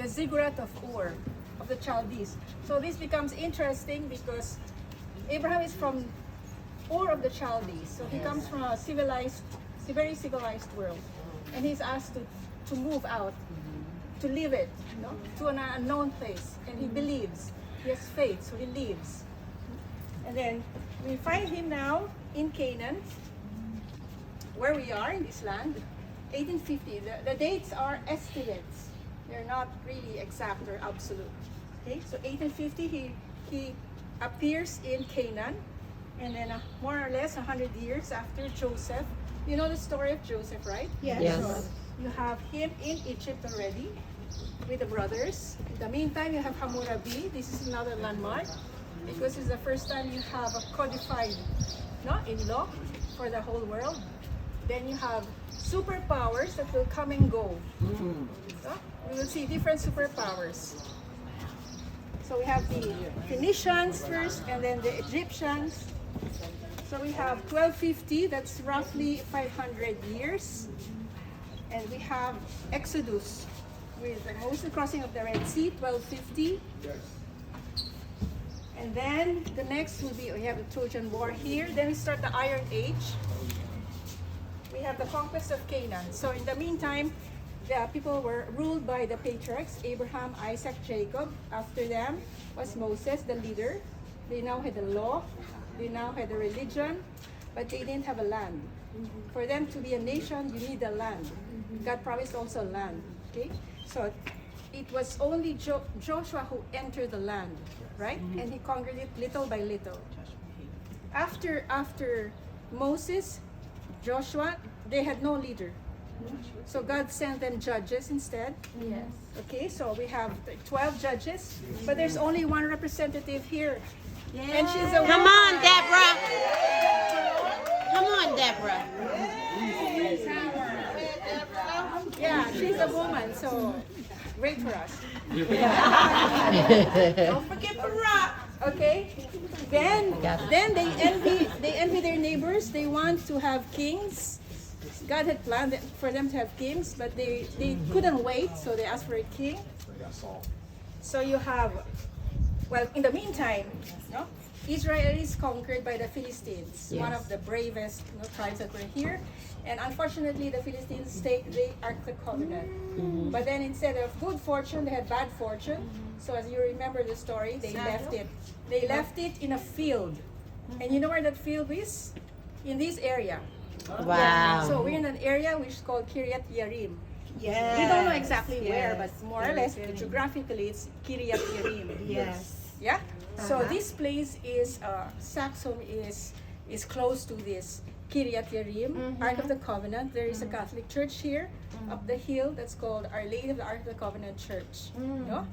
the ziggurat of Ur, of the Chaldees. So this becomes interesting because Abraham is from Ur of the Chaldees. So he comes from a very civilized world. And he's asked to move out, to leave it, to an unknown place. And he believes. He has faith, so he leaves. And then we find him now in Canaan, where we are in this land, 1850. The dates are estimates. They're not really exact or absolute. Okay, so 1850 he appears in Canaan, and then more or less 100 years after Joseph. You know the story of Joseph, right? Yes. So you have him in Egypt already with the brothers. In the meantime, you have Hammurabi. This is another landmark because it's the first time you have a codified in law for the whole world. Then you have superpowers that will come and go. So we will see different superpowers. So we have the Phoenicians first, and then the Egyptians. So we have 1250, that's roughly 500 years. And we have Exodus with the Moses crossing of the Red Sea, 1250. And then the next will be, we have the Trojan War here. Then we start the Iron Age. We have the conquest of Canaan. So in the meantime, the people were ruled by the patriarchs, Abraham, Isaac, Jacob. After them was Moses, the leader. They now had the law. They now had a religion, but they didn't have a land. For them to be a nation, you need a land. God promised also land. Okay, so it was only Joshua who entered the land, right? And he conquered it little by little. After Moses, Joshua, they had no leader. So God sent them judges instead. Yes. Okay, so we have 12 judges, but there's only one representative here. Yes. And she's a Come woman. on, Deborah. Come on, Deborah. Yeah, she's a woman, so great for us. Don't forget Barack. Okay, then they envy their neighbors. They want to have kings. God had planned for them to have kings, but they couldn't wait, so they asked for a king. So you have, well, in the meantime, Israel is conquered by the Philistines, one of the bravest tribes that were here. And unfortunately, the Philistines take the Ark of the Covenant. But then instead of good fortune, they had bad fortune. So as you remember the story, they left it. They left it in a field. And you know where that field is? In this area. Wow. So we're in an area which is called Kiryat Yarim. Yes. We don't know exactly where, but more or less, geographically, it's Kiryat Yarim. Yes. Yeah? So this place is, Saxum is close to this Kiryat Yarim, Ark of the Covenant. There is a Catholic church here up the hill that's called Our Lady of the Ark of the Covenant Church. No?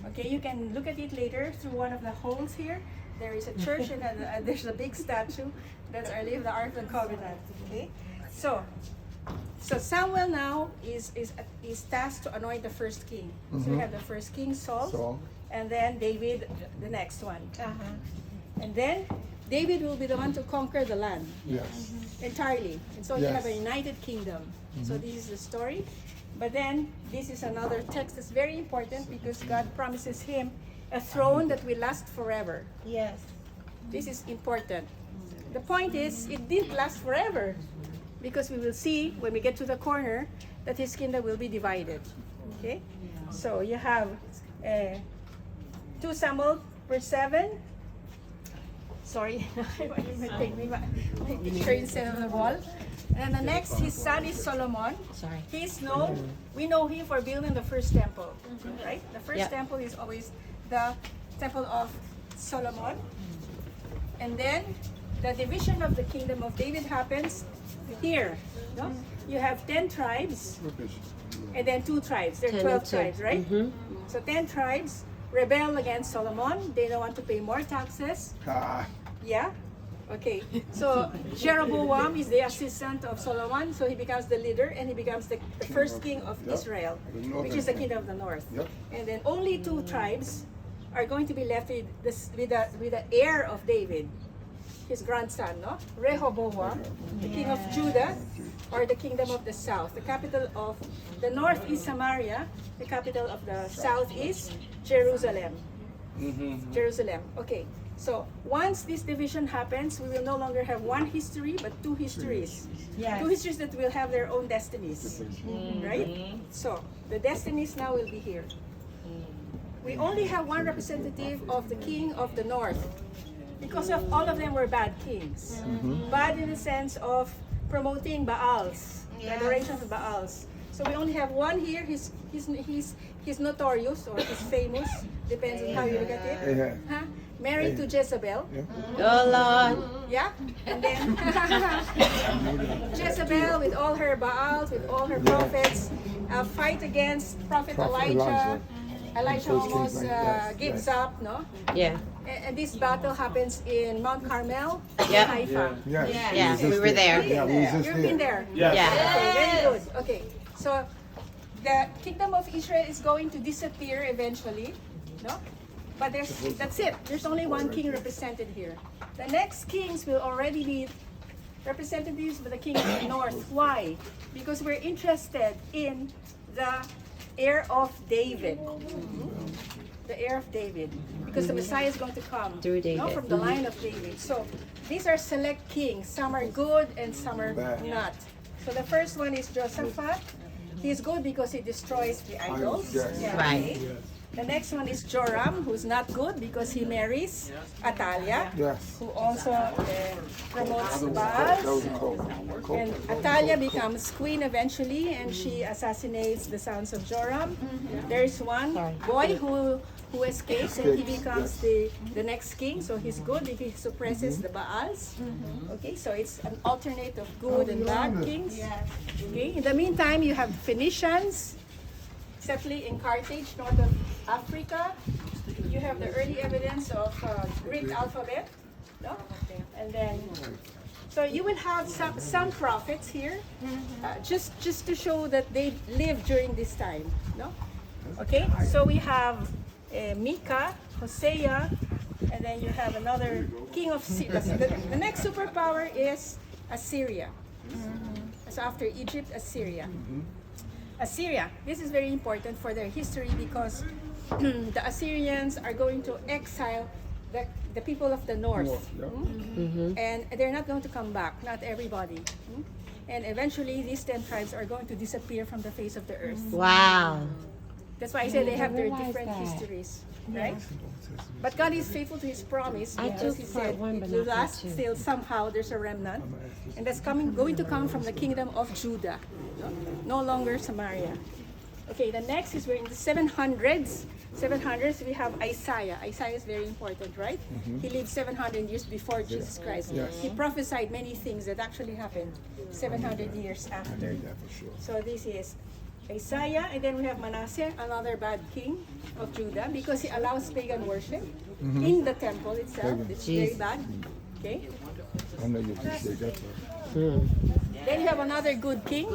Okay, you can look at it later through one of the holes here. There is a church and there's a big statue. That's Our Lady of the Ark of the Covenant. Okay? So Samuel now is tasked to anoint the first king. So we have the first king, Saul. And then David, the next one. And then David will be the one to conquer the land entirely. And so you have a united kingdom. So this is the story. But then this is another text that's very important because God promises him a throne that will last forever. Yes. This is important. The point is, it didn't last forever because we will see when we get to the corner that his kingdom will be divided. Okay? So you have 2 Samuel verse 7. Sorry, take my picture instead of the wall. And the next, his son is Solomon. Sorry. He's known, we know him for building the first temple, right? The first temple is always the temple of Solomon. And then the division of the kingdom of David happens here. No? You have 10 tribes and then 2 tribes. There are 12 tribes, right? So 10 tribes rebel against Solomon. They don't want to pay more taxes. Yeah? Okay. So Jeroboam is the assistant of Solomon, so he becomes the leader and he becomes the first king of Israel, which is the kingdom of the north. And then only 2 tribes are going to be left with the heir of David. his grandson, no? Rehoboam, the king of Judah, or the kingdom of the south. The capital of the north is Samaria. The capital of the south is Jerusalem. Jerusalem. Okay. So once this division happens, we will no longer have one history, but two histories. Yes. Two histories that will have their own destinies. Right? So the destinies now will be here. We only have one representative of the king of the north, because of all of them were bad kings. Bad in the sense of promoting Baals, adoration of Baals. So we only have one here. He's notorious, or he's famous, depends on how you look at it. Huh? Married to Jezebel. Oh Lord. Yeah, and then Jezebel with all her Baals, with all her prophets, fight against Prophet Elijah. Elijah almost gives up, no? Yeah. And this battle happens in Mount Carmel, Yep. Haifa. Yeah, we were there. Yeah, we was just You've been there. Yeah. Okay, very good. Okay, so the kingdom of Israel is going to disappear eventually, no? But that's it. There's only one king represented here. The next kings will already be representatives of the king of the north. Why? Because we're interested in the heir of David. The heir of David. Because the Messiah is going to come Through David. no, from the line of David. So these are select kings. Some are good and some are not. So the first one is Jehoshaphat. He's good because he destroys the idols. Yes. Yeah, Right. okay. The next one is Joram, who's not good because he marries Atalia, Yes. who also promotes That Baals. was cold. And Atalia becomes queen eventually, and she assassinates the sons of Joram. There's one boy who escapes, and he becomes the next king. So he's good if he suppresses the Baals. Okay, so it's an alternate of good and bad kings. Okay. In the meantime, you have Phoenicians settling in Carthage, north of Africa. You have the early evidence of Greek alphabet, no? And then, so you will have some prophets here, just to show that they lived during this time, no? Okay, so we have Micah, Hosea, and then you have another king of Syria. The next superpower is Assyria. So after Egypt, Assyria. Assyria, this is very important for their history because the Assyrians are going to exile the people of the north. And they're not going to come back, not everybody. And eventually these 10 tribes are going to disappear from the face of the earth. Wow. That's why I say they have their different histories, right? But God is faithful to His promise I because took He part said one, it but will not part last two. still somehow. There's a remnant, and that's going to come from the kingdom of Judah, no longer Samaria. Okay, the next is we're in the 700s. 700s we have Isaiah. Isaiah is very important, right? He lived 700 years before Jesus Christ. He prophesied many things that actually happened 700 years after. So this is Isaiah, and then we have Manasseh, another bad king of Judah, because he allows pagan worship in the temple itself. It's very bad. Okay. I know you just say that. Then you have another good king,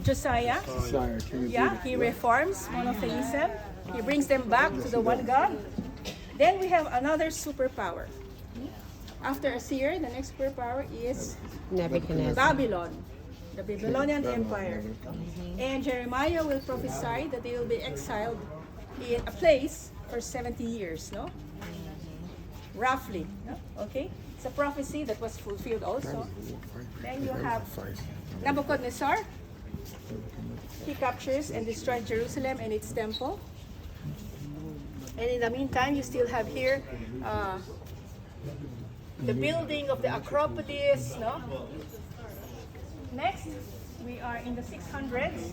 Josiah. Sorry, can you do Yeah, he reforms monotheism. He brings them back to the one God. Then we have another superpower. After Assyria, the next superpower is Nebuchadnezzar. Babylon, the Babylonian Empire. And Jeremiah will prophesy that they will be exiled in a place for 70 years, no? Roughly, no? Okay? It's a prophecy that was fulfilled also. Then you have Nebuchadnezzar. He captures and destroys Jerusalem and its temple. And in the meantime, you still have here the building of the Acropolis, no? Next, we are in the 600s.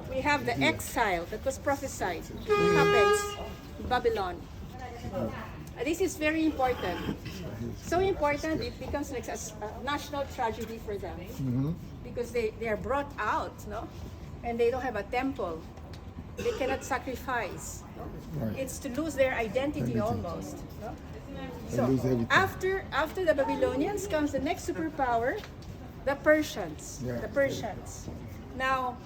We have the exile that was prophesied happens in Babylon. This is very important. So important, it becomes like a national tragedy for them. Because they are brought out, no? And they don't have a temple. They cannot sacrifice. No? It's to lose their identity almost. No? So after the Babylonians comes the next superpower, the Persians. The Persians. Now,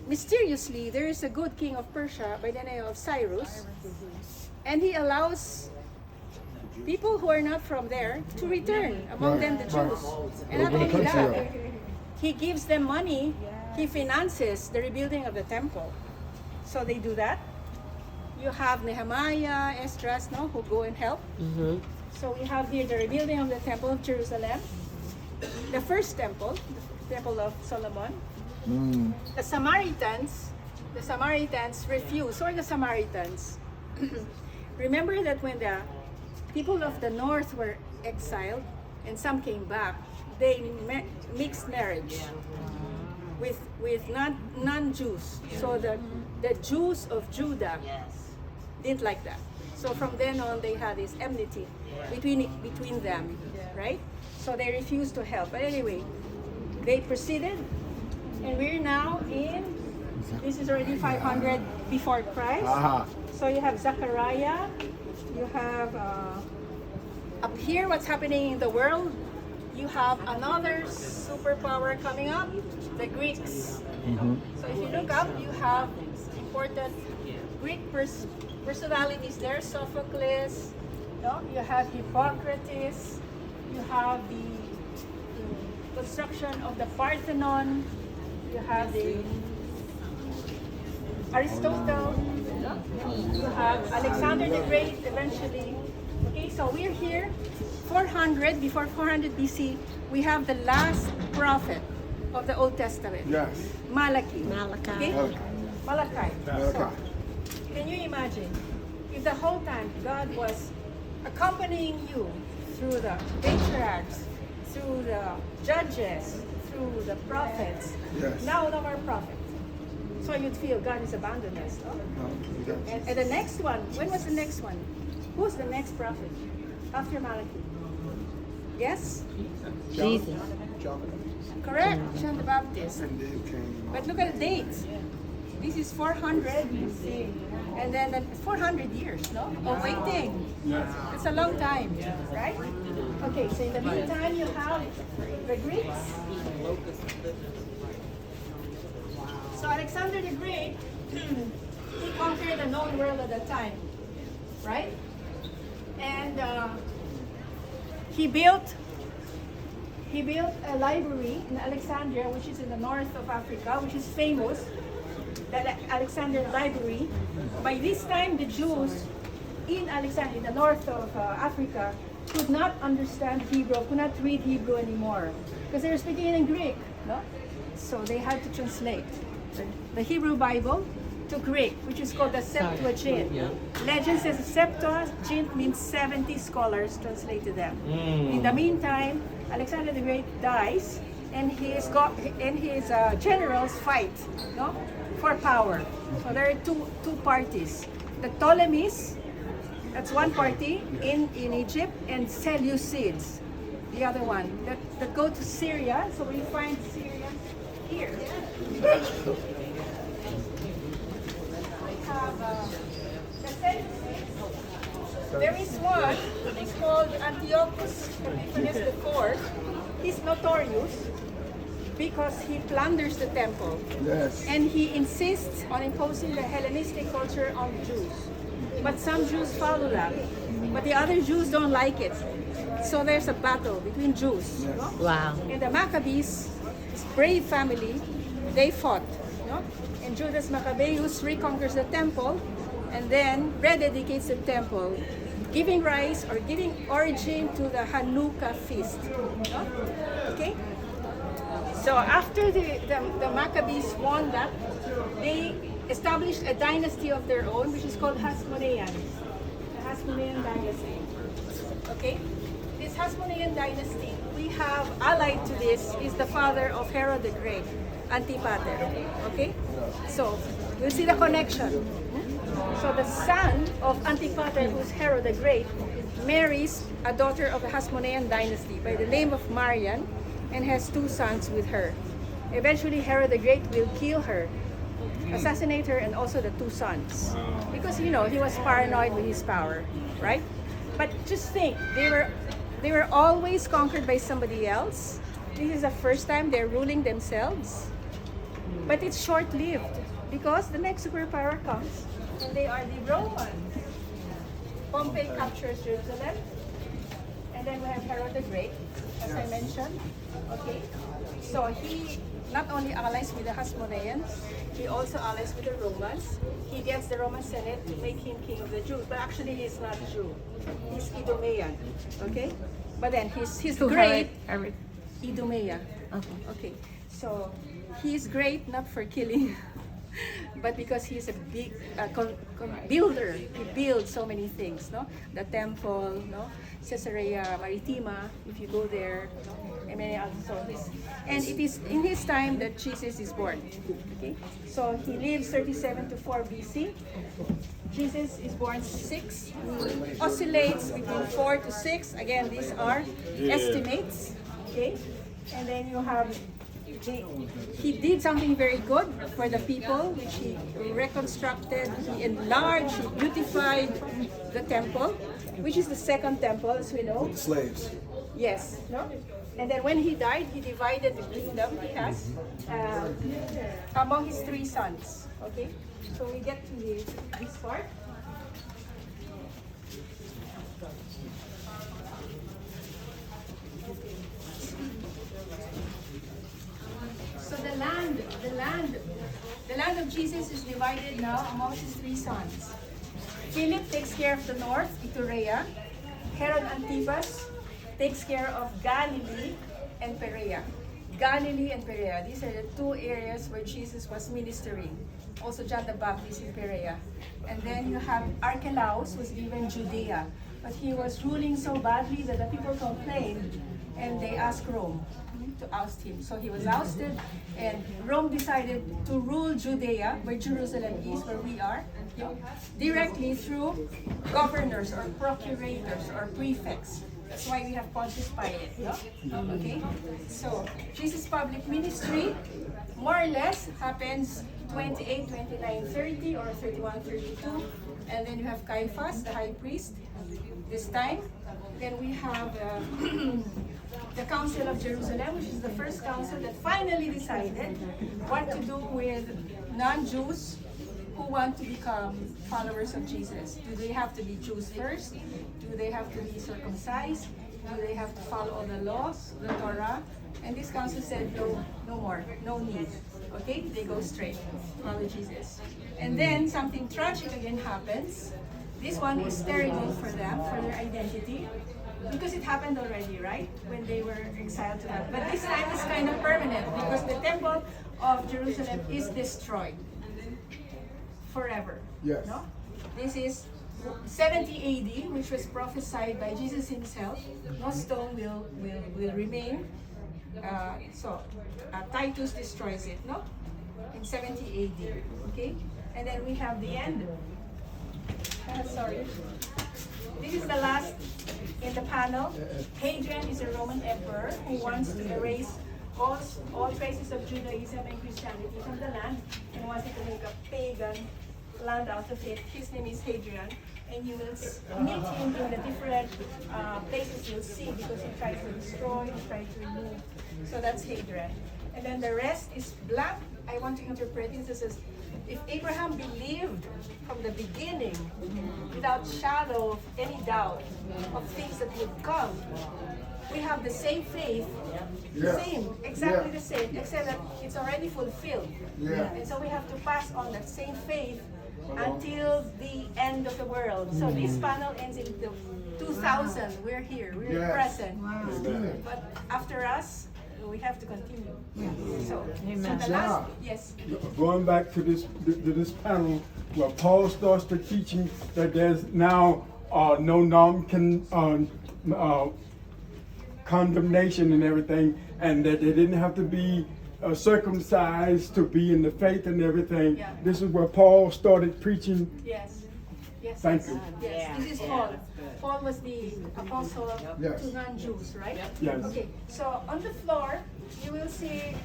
mysteriously, there is a good king of Persia by the name of Cyrus, and he allows people who are not from there to return, among them the Jews. And not Open the only country that, up. he gives them money, he finances the rebuilding of the temple. So they do that. You have Nehemiah, Esdras, no, who go and help. So we have here the rebuilding of the temple of Jerusalem, the first temple, the temple of Solomon. The Samaritans refuse. Who are the Samaritans? Remember that when the people of the north were exiled and some came back, they mixed marriage with non-Jews. So the Jews of Judah didn't like that. So from then on, they had this enmity between them, right? So they refused to help. But anyway, they proceeded, and we're now in, this is already 500 before Christ. So you have Zechariah, you have up here what's happening in the world. You have another superpower coming up, the Greeks. So if you look up, you have important Greek personalities there, Sophocles, no? You have Hippocrates, you have the construction of the Parthenon, you have the Aristotle, you have Alexander the Great eventually. Okay, so we're here, 400, before 400 BC, we have the last prophet of the Old Testament. Yes. Malachi. Malachi. Okay? Malachi. Malachi. So, can you imagine if the whole time God was accompanying you through the patriarchs, through the judges, through the prophets, Yes. now no more prophets. So you'd feel God has abandoned us. No? And the next one, when was the next one? Who's the next prophet after Malachi? Yes? Jesus. Correct, John the Baptist. And then came. But look at the dates. This is 400, and then 400 years, no? Of waiting. It's a long time, right? Okay, so in the meantime, you have the Greeks. So Alexander the Great, he conquered the known world at that time, right? And he built a library in Alexandria, which is in the north of Africa, which is famous, the Alexandria Library. By this time, the Jews in Alexandria, in the north of Africa, could not understand Hebrew, could not read Hebrew anymore, because they were speaking in Greek, no? So they had to translate the Hebrew Bible to Greek, which is called the Septuagint. Legend says Septuagint means 70 scholars translated them. In the meantime, Alexander the Great dies, and his generals fight, no, for power. So there are two parties: the Ptolemies, that's one party in Egypt, and Seleucids, the other one that go to Syria. So we find Syria here. The Seleucids. There is one, it's called Antiochus Epiphanes IV. He's notorious because he plunders the temple. Yes. And he insists on imposing the Hellenistic culture on Jews. But some Jews follow that. But the other Jews don't like it. So there's a battle between Jews. No? Wow. And the Maccabees, this brave family, they fought. No? And Judas Maccabeus reconquers the temple and then rededicates the temple, giving rise or giving origin to the Hanukkah feast. No? Okay? So after the Maccabees won that, they established a dynasty of their own, which is called Hasmonean. The Hasmonean dynasty. Okay? This Hasmonean dynasty, we have allied to this is the father of Herod the Great, Antipater. Okay? So we'll see the connection. So the son of Antipater, who's Herod the Great, marries a daughter of the Hasmonean dynasty by the name of Marian, and has two sons with her. Eventually, Herod the Great will kill her, assassinate her, and also the two sons. Because, you know, he was paranoid with his power, right? But just think, they were always conquered by somebody else. This is the first time they're ruling themselves. But it's short-lived, because the next superpower comes, and they are the Romans. Pompey captures Jerusalem, And then we have Herod the Great, as I mentioned. Okay, so he not only allies with the Hasmoneans, he also allies with the Romans. He gets the Roman Senate to make him king of the Jews, but actually he's not a Jew. He's Idumean. Okay, but then he's great. Idumea. Okay, so he's great not for killing, but because he's a big builder. He builds so many things, no? The temple, no? Caesarea Maritima, if you go there, and many other stories. And it is in his time that Jesus is born. Okay, so he lives 37 to 4 BC. Jesus is born 6. He oscillates between 4 to 6. Again, these are estimates. Okay, and then you have. He did something very good for the people, which he reconstructed, he enlarged, he beautified the temple, which is the second temple, as we know. Slaves. Yes. No? And then when he died, he divided the kingdom he has among his 3 sons. Okay? So we get to this part. So the land of Jesus is divided now among his 3 sons. Philip takes care of the north, Iturea. Herod Antipas takes care of Galilee and Perea. Galilee and Perea, these are the 2 areas where Jesus was ministering. Also John the Baptist in Perea. And then you have Archelaus was given Judea. But he was ruling so badly that the people complained and they asked Rome to oust him. So he was ousted, and Rome decided to rule Judea, where Jerusalem is, where we are, directly through governors or procurators or prefects. That's why we have Pontius Pilate. No? Okay? So Jesus' public ministry more or less happens 28, 29, 30 or 31, 32. And then you have Caiaphas, the high priest, this time. Then we have the Council of Jerusalem, which is the first council that finally decided what to do with non-Jews who want to become followers of Jesus. Do they have to be Jews first? Do they have to be circumcised? Do they have to follow all the laws, the Torah? And this council said, no, no more, no need. Okay, they go straight, follow Jesus. And then something tragic again happens. This one is terrible for them, for their identity, because it happened already, right? When they were exiled to that. But this time it's kind of permanent, because the temple of Jerusalem is destroyed forever. Yes. No? This is 70 AD, which was prophesied by Jesus himself. No stone will remain. Titus destroys it, no? In 70 AD. Okay? And then we have the end. Sorry. This is the last in the panel. Hadrian is a Roman emperor who wants to erase all traces of Judaism and Christianity from the land and wanted to make a pagan land out of it. His name is Hadrian, and you will meet him in the different places you'll see, because he tries to destroy, he tries to remove. So that's Hadrian. And then the rest is blank. I want to interpret it as if Abraham believed from the beginning, without shadow of any doubt of things that would come, we have the same faith, exactly the same, except that it's already fulfilled. And so we have to pass on that same faith until the end of the world. So this panel ends in the 2000. We're here, we're present. But after us, we have to continue. So the last, yes. Going back to this panel where Paul starts the teaching that there's now no condemnation and everything, and that they didn't have to be circumcised to be in the faith and everything. Yeah. This is where Paul started preaching. Yes. Yes. Thank you. Yes. This is Paul. Paul was the apostle to non-Jews, right? Yes. Okay. So on the floor, you will see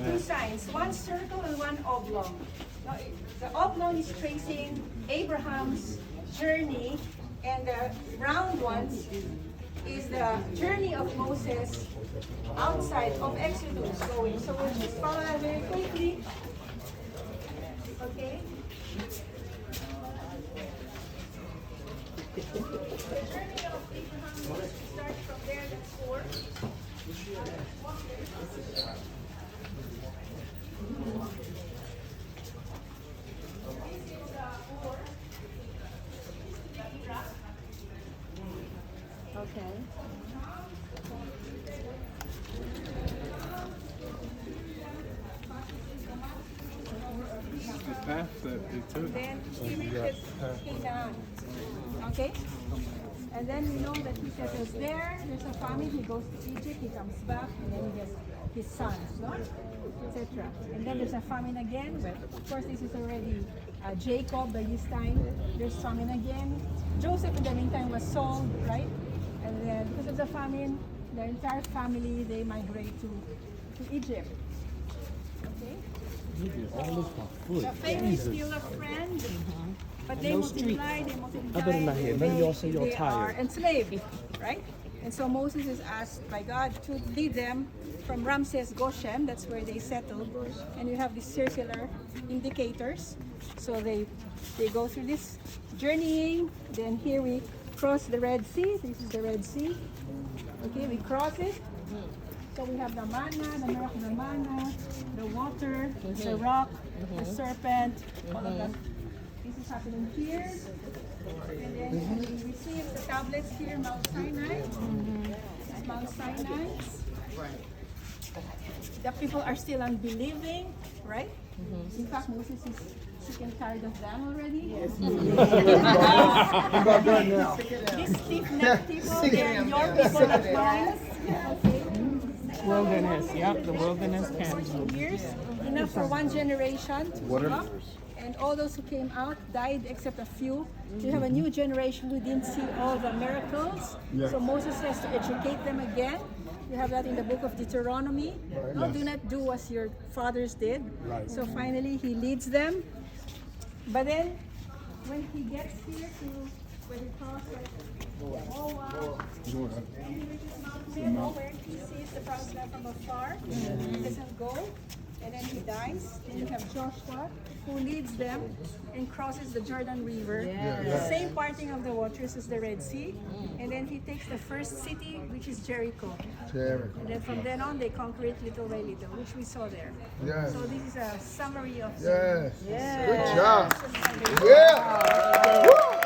2 signs: one circle and one oblong. Now, the oblong is tracing Abraham's journey, and the round one is the journey of Moses outside of Exodus going. So we'll just follow that very quickly. Okay. Start from there, that's 4. Okay. The path that they took. Then he reaches Canaan. Okay? And then we know that he settles there. There's a famine. He goes to Egypt. He comes back. And then he has his sons, no? Etc. And then there's a famine again. But of course, this is already Jacob by this time. There's famine again. Joseph in the meantime was sold, right? And then because of the famine, the entire family, they migrate to Egypt. Okay? The family is still a friend, but they multiply, they are enslaved, right? And so Moses is asked by God to lead them from Ramses Goshen, that's where they settled, and you have these circular indicators. So they go through this journeying, then here we cross the Red Sea, this is the Red Sea. Okay, we cross it. So we have the manna, the milk, the manna, the water, the rock, the serpent, all of that. This is happening here. And then we receive the tablets here, Mount Sinai. Mount Sinai. The people are still unbelieving, right? In fact, Moses is sick and tired of them already. About done now. These stiff-necked people, they're your people at times. Okay. Wilderness, yep, the wilderness camp. 14 years, enough for one generation to grow up. And all those who came out died except a few. You have a new generation who didn't see all the miracles. So Moses has to educate them again. You have that in the book of Deuteronomy. No, do not do as your fathers did. So finally he leads them. But then when he gets here to where he crosses, and he reaches Mount Nebo where he sees the promised land from afar. He doesn't go. And then he dies. Then you have Joshua who leads them and crosses the Jordan River. The same parting of the waters as the Red Sea. And then he takes the first city, which is Jericho. And then from then on, they conquer it little by little, which we saw there. So this is a summary of. Yes. Yeah. Good job. Yeah. Woo.